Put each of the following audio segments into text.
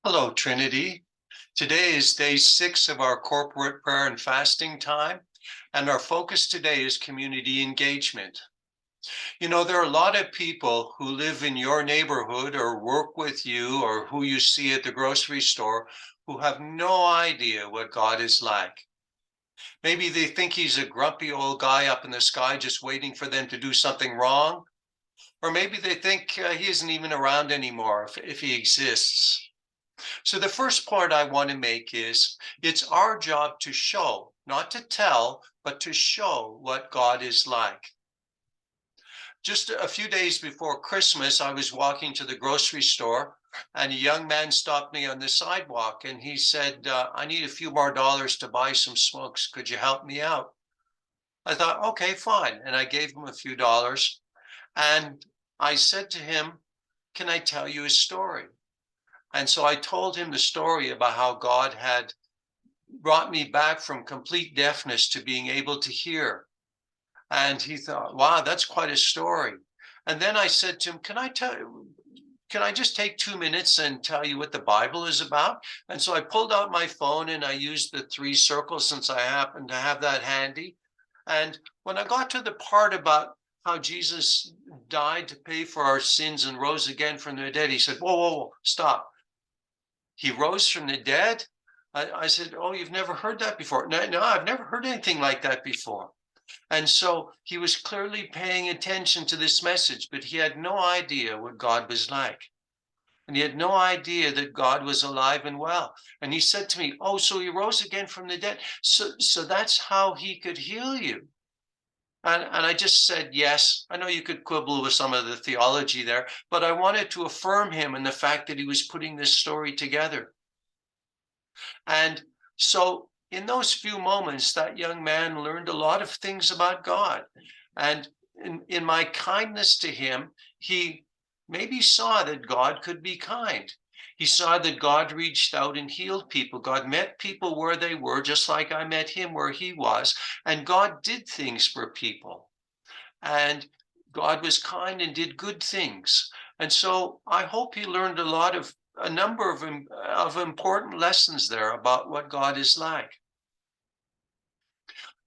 Hello, Trinity. Today is day 6 of our corporate prayer and fasting time, and our focus today is community engagement. There are a lot of people who live in your neighborhood or work with you or who you see at the grocery store who have no idea what God is like. Maybe they think he's a grumpy old guy up in the sky just waiting for them to do something wrong, or maybe they think he isn't even around anymore if he exists. So the first point I want to make is it's our job to show, not to tell, but to show what God is like. Just a few days before Christmas, I was walking to the grocery store and a young man stopped me on the sidewalk and he said, I need a few more dollars to buy some smokes. Could you help me out? I thought, okay, fine. And I gave him a few dollars. And I said to him, can I tell you a story? And so I told him the story about how God had brought me back from complete deafness to being able to hear. And he thought, wow, that's quite a story. And then I said to him, can I just take 2 minutes and tell you what the Bible is about? And so I pulled out my phone and I used the 3 circles since I happen to have that handy. And when I got to the part about how Jesus died to pay for our sins and rose again from the dead, he said, whoa, whoa, whoa, stop. He rose from the dead? I said, oh, you've never heard that before. No, I've never heard anything like that before. And so he was clearly paying attention to this message, but he had no idea what God was like. And he had no idea that God was alive and well. And he said to me, oh, so he rose again from the dead. So that's how he could heal you. And I just said, yes. I know you could quibble with some of the theology there, but I wanted to affirm him in the fact that he was putting this story together. And so in those few moments, that young man learned a lot of things about God. And in my kindness to him, he maybe saw that God could be kind. He saw that God reached out and healed people. God met people where they were, just like I met him where he was. And God did things for people. And God was kind and did good things. And so I hope he learned a number of important lessons there about what God is like.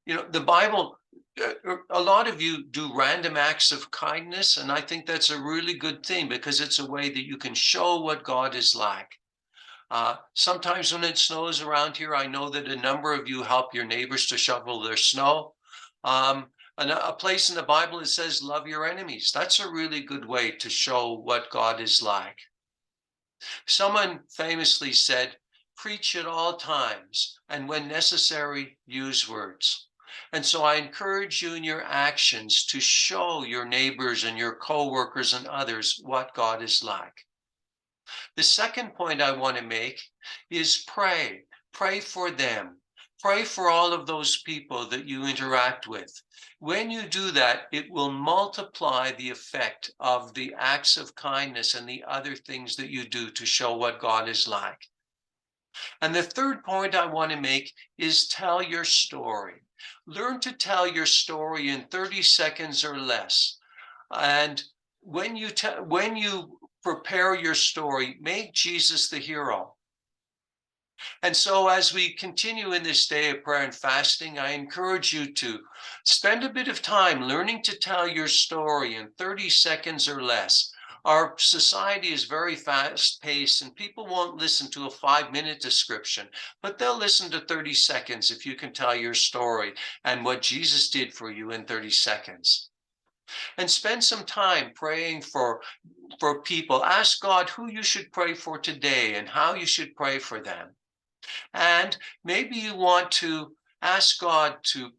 The Bible, a lot of you do random acts of kindness, and I think that's a really good thing because it's a way that you can show what God is like. Sometimes when it snows around here, I know that a number of you help your neighbors to shovel their snow. A place in the Bible that says, love your enemies. That's a really good way to show what God is like. Someone famously said, preach at all times, and when necessary, use words. And so I encourage you in your actions to show your neighbors and your coworkers and others what God is like. The second point I want to make is pray. Pray for them. Pray for all of those people that you interact with. When you do that, it will multiply the effect of the acts of kindness and the other things that you do to show what God is like. And the third point I want to make is tell your story. Learn to tell your story in 30 seconds or less. And when you prepare your story, make Jesus the hero. And so as we continue in this day of prayer and fasting, I encourage you to spend a bit of time learning to tell your story in 30 seconds or less. Our society is very fast-paced and people won't listen to a 5-minute description, but they'll listen to 30 seconds if you can tell your story and what Jesus did for you in 30 seconds. And spend some time praying for people. Ask God who you should pray for today and how you should pray for them. And maybe you want to ask God to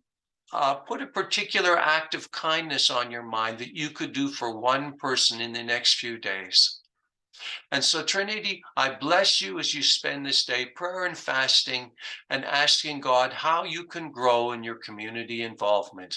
put a particular act of kindness on your mind that you could do for one person in the next few days. And so, Trinity, I bless you as you spend this day prayer and fasting and asking God how you can grow in your community involvement.